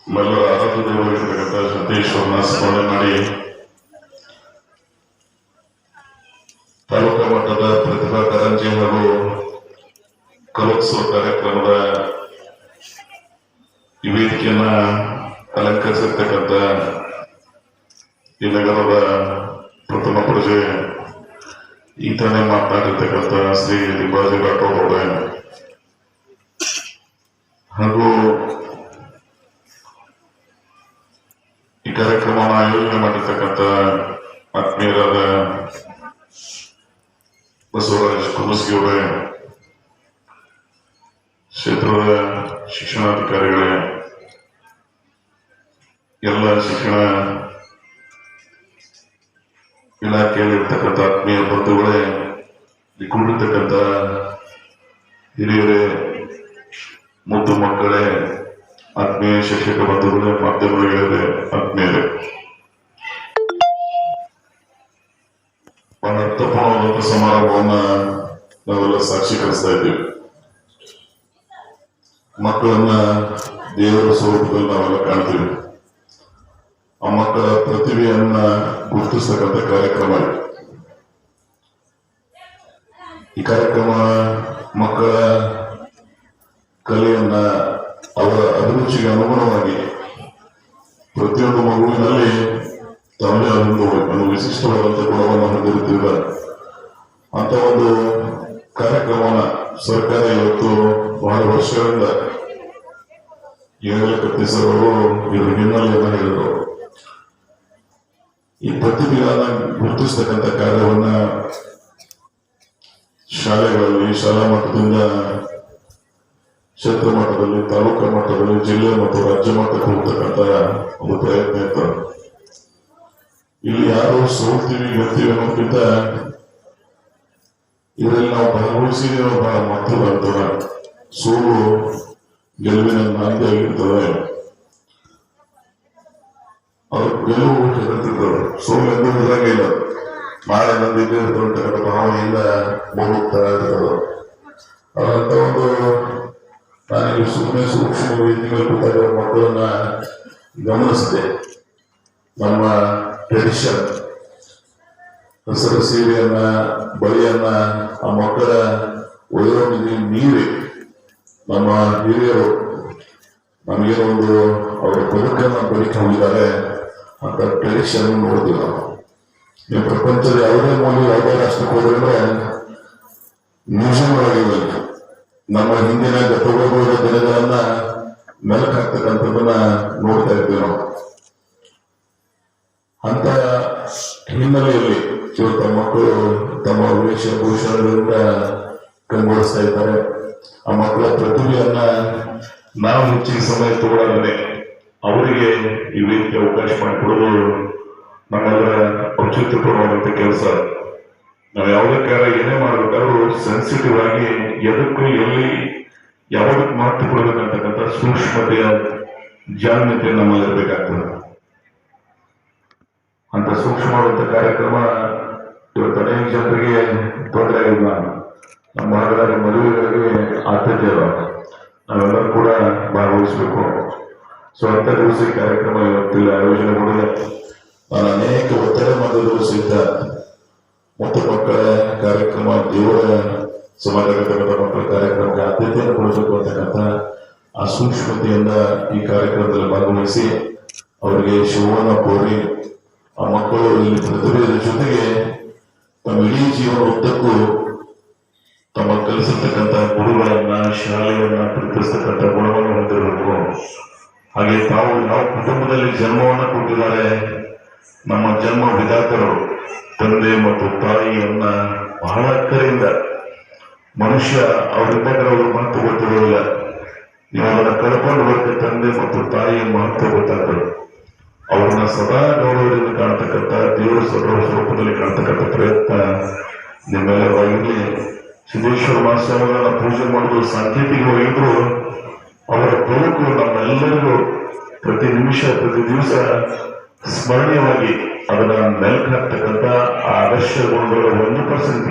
ನಮ್ಮೆಲ್ಲರ ಆರಾಧ್ಯ ದೇವರಾಗಿರ್ತಕ್ಕಂಥ ಸಿದ್ದೇಶ್ವರನ ಸ್ಮರಣೆ ಮಾಡಿ ತಾಲೂಕಾ ಮಟ್ಟದ ಪ್ರತಿಭಾ ಕಾರಂಜಿ ಹಾಗೂ ಕಲೋತ್ಸವ ಕಾರ್ಯಕ್ರಮದ ಈ ವೇದಿಕೆಯನ್ನ ಅಲಂಕರಿಸಿರ್ತಕ್ಕಂಥ ಈ ನಗರದ ಪ್ರಥಮ ಪ್ರಜೆ ಈತನೇ ಮಾತನಾಡಿರ್ತಕ್ಕಂಥ ಶ್ರೀ ಲಿಂಬಾಜಿ ರಾಠೋಡ್ ಅವರೇ ಹಾಗೂ ಈ ಕಾರ್ಯಕ್ರಮವನ್ನು ಆಯೋಜನೆ ಮಾಡಿರ್ತಕ್ಕಂಥ ಆತ್ಮೀಯರಾದ ಬಸವರಾಜ್ ಕುಮಸ್ಗಿ ಅವರೇ, ಕ್ಷೇತ್ರದ ಶಿಕ್ಷಣಾಧಿಕಾರಿಗಳೇ, ಎಲ್ಲ ಶಿಕ್ಷಣ ಇಲಾಖೆಯಲ್ಲಿರ್ತಕ್ಕಂಥ ಆತ್ಮೀಯ ಬಂಧುಗಳೇ, ಇಲ್ಲಿ ಕೂಡಿರ್ತಕ್ಕಂಥ ಹಿರಿಯರೇ, ಮುದ್ದು ಮಕ್ಕಳೇ, ಆತ್ಮೀಯ ಶಿಕ್ಷಕ ಬಂಧುಗಳೇ, ಮಾಧ್ಯಮಗಳೇ, ಆತ್ಮೀಯರೇ, ಬಹಳ ಅರ್ಥಪೂರ್ಣವಾದಂಥ ಸಮಾರಂಭವನ್ನ ನಾವೆಲ್ಲ ಸಾಕ್ಷೀಕರಿಸ್ತಾ ಇದ್ದೀವಿ. ಮಕ್ಕಳನ್ನ ದೇವರ ಸ್ವರೂಪದಲ್ಲಿ ನಾವೆಲ್ಲ ಕಾಣ್ತೀವಿ. ಆ ಮಕ್ಕಳ ಪ್ರತಿಭೆಯನ್ನ ಗುರುತಿಸ್ತಕ್ಕಂಥ ಕಾರ್ಯಕ್ರಮ ಈ ಕಾರ್ಯಕ್ರಮ ಮಕ್ಕಳ ಕಲೆಯನ್ನ ಅವರ ಅಭಿರುಚಿಗೆ ಅನುಗುಣವಾಗಿ ಪ್ರತಿಯೊಂದು ಮಗುವಿನಲ್ಲಿ ತಮ್ಮದೇ ಒಂದು ವಿಶಿಷ್ಟವಾದಂಥ ಗುಣವನ್ನು ಹೊಂದಿರುತ್ತಿರುವ ಅಂತ ಒಂದು ಕಾರ್ಯಕ್ರಮವನ್ನ ಸರ್ಕಾರ ಇವತ್ತು ಬಹಳ ವರ್ಷಗಳಿಂದ ಈಗಾಗಲೇ ಕಟ್ಟಿಸೋರು ಇದ್ರ ಹಿನ್ನೆಲೆಯನ್ನು ಹೇಳಿದರು. ಈ ಪ್ರತಿಭೆಗಳನ್ನ ಗುರುತಿಸ್ತಕ್ಕಂಥ ಕಾರ್ಯವನ್ನ ಶಾಲೆಗಳಲ್ಲಿ, ಶಾಲಾ ಮಟ್ಟದಿಂದ ಕ್ಷೇತ್ರ ಮಟ್ಟದಲ್ಲಿ, ತಾಲೂಕಾ ಮಟ್ಟದಲ್ಲಿ, ಜಿಲ್ಲೆ ಮತ್ತು ರಾಜ್ಯ ಮಟ್ಟಕ್ಕೆ ಹೋಗ್ತಕ್ಕಂಥ ಒಂದು ಪ್ರಯತ್ನ ಇತ್ತು. ಇಲ್ಲಿ ಯಾರು ಸೋಲ್ತೀವಿ ಗೆಲ್ತೀವಿ ಅನ್ನೋದಕ್ಕಿಂತ ಇದರಲ್ಲಿ ನಾವು ಭಾಗವಹಿಸಿದ್ರೆ ಬಹಳ ಮಹತ್ವ ಬರ್ತದೆ. ಸೋಲು ಗೆಲುವಿನ ನಾಂದಿ ಆಗಿರ್ತದೆ. ಅವ್ರ ಗೆಲುವು ಹೇಳ್ತಿರ್ತಾರೆ, ಸೋಲು ಎಂದು ಇದ್ರಂಗೆ ಇಲ್ಲ, ನಾಳೆ ನಂದು ಇದೇ ಇರ್ತಕ್ಕಂಥ ಭಾವನೆಯಿಂದ ಹೋಗ್ತಾ ಇರ್ತದೆ. ಅದಂತ ಒಂದು ನಾನು ಸುಮ್ಮನೆ ಸೂಕ್ಷ್ಮ ವೇದಿಕೆ ಕೂತಾಗ ಮಕ್ಕಳನ್ನ ಗಮನಿಸಿದೆ. ನಮ್ಮ ಟ್ರೆಡಿಷನ್ ಹಸಿರು ಸೀರೆಯನ್ನ, ಬಳಿಯನ್ನ ಆ ಮಕ್ಕಳ ವಯೋಮಿತಿ ಮೀರಿ ನಮ್ಮ ಹಿರಿಯರು ನಮಗೇನೊಂದು ಅವರ ಬದುಕನ್ನು ಬದುಕಿ ಹೋಗಿದ್ದಾರೆ ಅಂತ ಟ್ರೆಡಿಷನ್ ನೋಡ್ತೀವಿ ನಾವು. ನೀವು ಪ್ರಪಂಚದ ಯಾವುದೇ ಮೂಲ ಯಾವುದೇ ರಾಷ್ಟ್ರಕ್ಕೆ ಹೋದ್ರೆ ಮ್ಯೂಸಿಯಂ ಒಳಗೆ ನಮ್ಮ ಹಿಂದಿನ ಗತವೈಭವದ ದಿನಗಳನ್ನ ಮೆಲುಕಾಗ್ತಕ್ಕಂಥದ್ದನ್ನ ನೋಡ್ತಾ ಇರ್ತೀವಿ ನಾವು. ಅಂತ ಹಿನ್ನೆಲೆಯಲ್ಲಿ ಇವತ್ತು ಮಕ್ಕಳು ತಮ್ಮ ವೇಷಭೂಷಣಗಳಿಂದ ಕಂಗೊಳಿಸ್ತಾ ಇದ್ದಾರೆ. ಆ ಮಕ್ಕಳ ಪ್ರತಿಭೆಯನ್ನ ನಾವು ಹೆಚ್ಚಿನ ಸಮಯ ತಗೊಳ್ಳೋದೇ ಅವರಿಗೆ ಈ ವೇದಿಕೆ ಅವಕಾಶ ಮಾಡಿಕೊಡೋದು ನಮ್ಮೆಲ್ಲರ ಔಚಿತ್ಯಪೂರ್ಣವಾದಂಥ ಕೆಲಸ. ನಾವು ಯಾವುದೇ ಕಾರ್ಯ ಏನೇ ಮಾಡಬೇಕಾದ್ರೂ ಸೆನ್ಸಿಟಿವ್ ಆಗಿ ಎದಕ್ಕೂ ಎಲ್ಲಿ ಯಾವುದಕ್ಕೆ ಮಹತ್ವ ಕೊಡಬೇಕಂತಕ್ಕಂಥ ಸೂಕ್ಷ್ಮತೆಯ ಜಾಣ್ಯತೆ ನಮ್ಮಲ್ಲಿರ್ಬೇಕಾಗ್ತದೆ. ಅಂತ ಸೂಕ್ಷ್ಮವಾದಂಥ ಕಾರ್ಯಕ್ರಮ ಇವತ್ತು ಅನೇಕ ಜನರಿಗೆ ತೊಂದರೆ ಆಗಿಲ್ಲ. ನಮ್ಮ ಭಾಗದ ಮದುವೆಗಳಿಗೆ ಆದ್ಯತೆ ಅಲ್ಲ, ನಾವೆಲ್ಲರೂ ಕೂಡ ಭಾಗವಹಿಸಬೇಕು. ಸೊ ಅಂತ ದಿವಸ ಈ ಕಾರ್ಯಕ್ರಮ ಇವತ್ತಿಲ್ಲ ಆಯೋಜನೆ ಮಾಡಿದೆ. ನಾನು ಅನೇಕ ಒತ್ತಡ ಮಾಡಿದ್ರು ಸಹಿತ ಮುತ್ತು ಮಕ್ಕಳ ಕಾರ್ಯಕ್ರಮ, ದೇವರ ಸಮಾಜಗತಕ್ಕಂಥ ಮಕ್ಕಳ ಕಾರ್ಯಕ್ರಮಕ್ಕೆ ಆದ್ಯತೆಯನ್ನು ಕೊಡಬೇಕು ಅಂತಕ್ಕಂಥ ಆ ಸೂಕ್ಷ್ಮತೆಯಿಂದ ಈ ಕಾರ್ಯಕ್ರಮದಲ್ಲಿ ಭಾಗವಹಿಸಿ ಅವರಿಗೆ ಶುಭವನ್ನು ಕೋರಿ ಆ ಮಕ್ಕಳು ಇಲ್ಲಿ ಪ್ರತಿಭೆಯ ಜೊತೆಗೆ ತಮ್ಮ ಇಡೀ ಜೀವನ ಉದ್ದಕ್ಕೂ ತಮ್ಮ ಕಲಿಸತಕ್ಕಂಥ ಗುರುಗಳನ್ನ, ಶಾಲೆಯನ್ನ ಪ್ರೀತಿಸ್ತಕ್ಕಂಥ ಗುಣವನ್ನು ಹೊಂದಿರಬೇಕು. ಹಾಗೆ ನಾವು ಕುಟುಂಬದಲ್ಲಿ ಜನ್ಮವನ್ನು ಕೊಟ್ಟಿದ್ದಾರೆ. ನಮ್ಮ ಜನ್ಮ ವಿಧಾತರು ತಂದೆ ಮತ್ತು ತಾಯಿಯನ್ನ ಬಹಳ ಅಕ್ಕರೆಯಿಂದ ಮನುಷ್ಯ ಅವರಿದ್ದಾಗ ಅವರು ಮಹತ್ವ ಗೊತ್ತಿರೋದಿಲ್ಲ. ನೀವು ಅವರನ್ನ ಕಳ್ಕೊಂಡು ಬರುತ್ತೆ ತಂದೆ ಮತ್ತು ತಾಯಿಯ ಮಹತ್ವ ಗೊತ್ತಾಗ್ತದೆ. ಅವ್ರನ್ನ ಸದಾ ಗೌರವದಿಂದ ಕಾಣ್ತಕ್ಕಂಥ, ದೇವರ ಸ್ವರೂಪದಲ್ಲಿ ಕಾಣ್ತಕ್ಕಂಥ ಪ್ರಯತ್ನ ನಿಮ್ಮೆಲ್ಲರಾಗಿರ್ಲಿ. ಸಿದ್ದೇಶ್ವರ ಮಹಾಸ್ವಾಮಿಗಳನ್ನ ಪೂಜೆ ಮಾಡುವುದು ಸಾಂಕೇತಿಕವಾಗಿದ್ರು ಅವರ ಬದುಕು ನಮ್ಮೆಲ್ಲರಿಗೂ ಪ್ರತಿ ನಿಮಿಷ, ಪ್ರತಿ ದಿವಸ ಸ್ಮರಣೀಯವಾಗಿ ಅದನ್ನ ಮೆಲ್ಕ್ ಹಾಕ್ತಕ್ಕಂಥ ಆ ಆದರ್ಶ ಗುಣಗಳ 1%,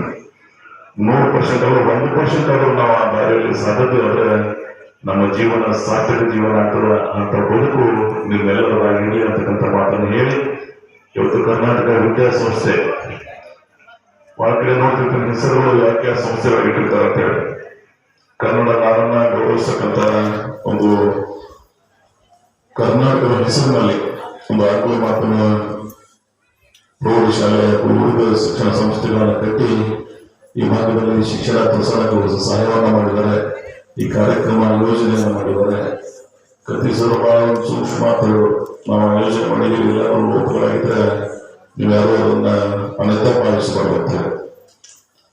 100% ಅವರು 1% ಆದರೂ ನಾವು ಆ ದಾರಿಯಲ್ಲಿ ಸಾಧತೆ ಆದರೆ ನಮ್ಮ ಜೀವನ ಸಾರ್ಥಕ ಜೀವನ ಆಗ್ತದೆ. ಅಂತ ಬದುಕು ಮಾತನ್ನು ಹೇಳಿ ಇವತ್ತು ಕರ್ನಾಟಕ ವಿದ್ಯಾಸಂಸ್ಥೆ ಬಹಳ ಕಡೆ ನೋಡ್ತಿರ್ತೀನಿ ಹೆಸರುಗಳು ಯಾಕೆ ಆ ಸಂಸ್ಥೆಗಳಾಗಿಟ್ಟಿರ್ತಾರೆ ಅಂತ ಹೇಳಿ ಕನ್ನಡ ನಾಡನ್ನ ಗೌರವಿಸ್ತಕ್ಕಂತ ಒಂದು ಕರ್ನಾಟಕದ ಹೆಸರಿನಲ್ಲಿ ಒಂದು ಆಕಳು ಮಾತನ್ನು ಪ್ರೌಢಶಾಲೆ ಉಳಿದ ಶಿಕ್ಷಣ ಸಂಸ್ಥೆಗಳನ್ನು ಕಟ್ಟಿ ಈ ಭಾಗದಲ್ಲಿ ಶಿಕ್ಷಣ ಪ್ರಸಾರಕ್ಕೆ ಸಹಾಯವನ್ನು ಮಾಡಿದ್ದಾರೆ. ಈ ಕಾರ್ಯಕ್ರಮ ಯೋಜನೆಯನ್ನು ಮಾಡಿದ್ದಾರೆ. ಕತ್ತಿಸಲು ಬಹಳ ಸೂಕ್ಷ್ಮ ಮಾತುಗಳು ನಾವು ಯೋಜನೆ ಮಾಡಿದ್ದೀವಿ. ಎಲ್ಲರೂ ಒಪ್ಪುಗಳಾಗಿದ್ರೆ ನೀವ್ಯಾರು ಅದನ್ನ ಅನ್ಯತಾ ಪಾಲಿಸಬಾರ್ದು.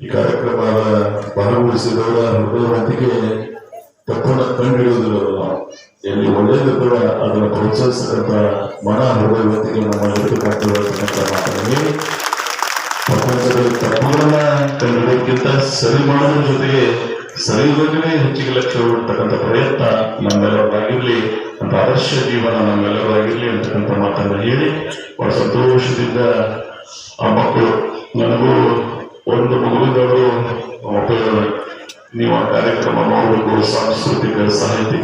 ಈ ಕಾರ್ಯಕ್ರಮದ ಭಾಗವಹಿಸಿದವರ ಹೃದಯವಂತಿಕೆ ತಪ್ಪನ್ನು ಕಂಡುಹಿಡಿಯುವುದಿಲ್ಲ. ಎಲ್ಲಿ ಒಳ್ಳೆಯದಿದ್ದರೆ ಅದನ್ನು ಪ್ರೋತ್ಸಾಹಿಸತಕ್ಕಂಥ ಮನ ಹೃದಯವಂತಿಕೆ ನಮ್ಮಲ್ಲಿರ್ತಕ್ಕಂಥ ಮಾತನ್ನು ಪ್ರಪಂಚದಲ್ಲಿ ತಪ್ಪುಗಳನ್ನ ಕಂಡುಹಿಡಿಯೋದಕ್ಕಿಂತ ಸರಿ ಮಾಡೋದ್ರ ಜೊತೆಗೆ ಸರಿಯೋದನ್ನೇ ಹೆಚ್ಚಿಗೆ ಲಕ್ಷ್ಯ ಇರ್ತಕ್ಕಂಥ ಪ್ರಯತ್ನ ನಮ್ಮೆಲ್ಲರಾಗಿರ್ಲಿ ಅಂತ ಆದರ್ಶ ಜೀವನ ನಮ್ಮೆಲ್ಲರಾಗಿರ್ಲಿ ಅಂತಕ್ಕಂಥ ಮಾತನ್ನು ಹೇಳಿ ಬಹಳ ಸಂತೋಷದಿಂದ ಆ ಮಕ್ಕಳು ನನಗೂ ಒಂದು ಮಗುವಿನವರು ನೀವು ಆ ಕಾರ್ಯಕ್ರಮ ಮಾಡಬೇಕು. ಸಾಂಸ್ಕೃತಿಕ ಸಾಹಿತಿ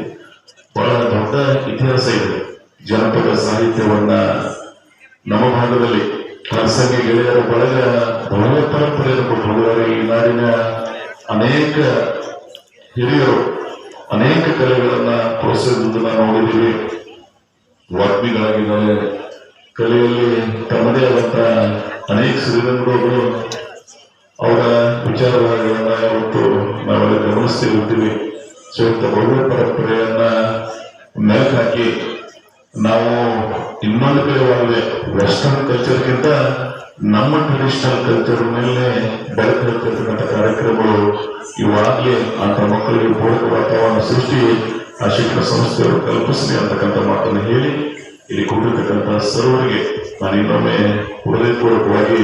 ಬಹಳ ದೊಡ್ಡ ಇತಿಹಾಸ ಇದೆ. ಜನಪದ ಸಾಹಿತ್ಯವನ್ನ ನಮ್ಮ ಭಾಗದಲ್ಲಿ ಖಾಸಗಿ ಗೆಳೆಯರ ಬಳಗ ಬಹಳ ಪರಂಪರೆಯನ್ನು ಕೊಟ್ಟಿದ್ದಾರೆ. ಈ ನಾಡಿನ ಅನೇಕ ಹಿರಿಯರು ಅನೇಕ ಕಲೆಗಳನ್ನ ಪ್ರೋತ್ಸಾಹಿಸುವುದನ್ನ ನೋಡಿದ್ದೀವಿ. ವಾಗ್ಮಿಗಳಾಗಿದ್ದಾರೆ. ಕಲೆಯಲ್ಲಿ ತಮ್ಮದೇ ಆದಂತ ಅನೇಕ ಶ್ರೀರಂಗರು ಅವರ ವಿಚಾರಗಳನ್ನ ಇವತ್ತು ನಾವೆಲ್ಲ ಗಮನಿಸ್ತಿರ್ತೀವಿ. ಶ್ರೀಯುಕ್ತ ಭವ್ಯ ಪರಂಪರೆಯನ್ನ ಮೆಲುಕು ಹಾಕಿ ನಾವು ಇನ್ನೊಂದು ಕಡೆವಾಗಲೇ ವೆಸ್ಟರ್ನ್ ಕಲ್ಚರ್ಗಿಂತ ನಮ್ಮ ಟ್ರೆಡಿಷನಲ್ ಕಲ್ಚರ್ ಮೇಲೆ ಬೆಳಕು ಹಾಕ್ತಿರ್ತಕ್ಕಂಥ ಕಾರ್ಯಕ್ರಮಗಳು ಇವಾಗಲೇ ಅಂತ ಮಕ್ಕಳಿಗೆ ಪೂರಕ ವಾತಾವರಣ ಸೃಷ್ಟಿ ಆ ಶಿಕ್ಷಣ ಸಂಸ್ಥೆಯವರು ಕಲ್ಪಿಸಲಿ ಅಂತಕ್ಕಂಥ ಮಾತನ್ನು ಹೇಳಿ ಇಲ್ಲಿ ಕೂಡಿರ್ತಕ್ಕಂಥ ಸರ್ವರಿಗೆ ನಾನು ಇನ್ನೊಮ್ಮೆ ಹೃದಯಪೂರ್ವಕವಾಗಿ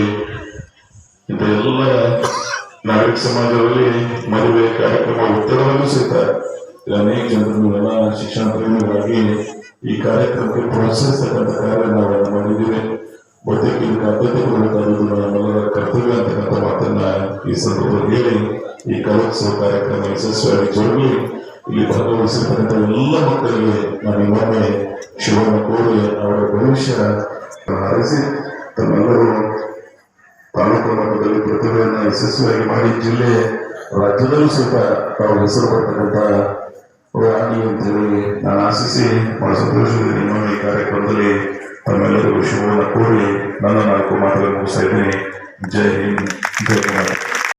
ಇಂಥ ಎಲ್ಲ ನಾಗರಿಕ ಸಮಾಜದಲ್ಲಿ ಮದುವೆ ಕಾರ್ಯಕ್ರಮ ಉತ್ತರವನ್ನು ಸಹಿತ ಅನೇಕ ಜನರು ಎಲ್ಲ ಶಿಕ್ಷಣ ಪ್ರೇಮಿಗಳಾಗಿ ಈ ಕಾರ್ಯಕ್ರಮಕ್ಕೆ ಪ್ರೋತ್ಸಾಹಿಸತಕ್ಕಂಥ ಕಾರ್ಯ ನಾವೆಲ್ಲ ಮಾಡಿದ್ದೀವಿ. ಬಹುತೇಕ ಇದಕ್ಕೆ ಆದ್ಯತೆ ಕೊಡಬೇಕಾಗುವುದು ನಮ್ಮೆಲ್ಲರ ಕರ್ತವ್ಯ ಅಂತಕ್ಕಂಥ ಮಾತನ್ನ ಈ ಸಂದರ್ಭದಲ್ಲಿ ಹೇಳಿ ಈ ಕಲೋತ್ಸವ ಕಾರ್ಯಕ್ರಮ ಯಶಸ್ವಿಯಾಗಿ ಜರುಗಿ ಇಲ್ಲಿ ಭಾಗವಹಿಸಿರ್ತಕ್ಕಂಥ ಎಲ್ಲ ಮಕ್ಕಳಿಗೆ ನಾನು ಇನ್ನೊಮ್ಮೆ ಶಿವನ ಕೋರಿ ಅವರ ಭವಿಷ್ಯ ಹಾರೈಸಿ ತಮ್ಮೆಲ್ಲರೂ ತಾಲೂಕು ಮಟ್ಟದಲ್ಲಿ ಪ್ರತಿಭೆಯನ್ನು ಯಶಸ್ವಿಯಾಗಿ ಮಾಡಿ ಜಿಲ್ಲೆ ರಾಜ್ಯದಲ್ಲೂ ಸಹಿತ ತಾವು ಹೆಸರು ಪಡ್ತಕ್ಕಂಥ ರಾಣಿ ಅಂತೇಳಿ ನಾನು ಆಶಿಸಿ ಬಹಳ ಸಂತೋಷದಿಂದ ಇನ್ನೊಮ್ಮೆ ಈ ಕಾರ್ಯಕ್ರಮದಲ್ಲಿ ತಮ್ಮೆಲ್ಲರಿಗೂ ಶುಭವನ್ನು ಕೋರಿ ನನ್ನ 4 ಮಾತುಗಳನ್ನು ಮುಗಿಸ್ತಾ ಇದ್ದೀನಿ. ಜೈ ಹಿಂದ್, ಜೈ ಕರ್ನಾಟಕ.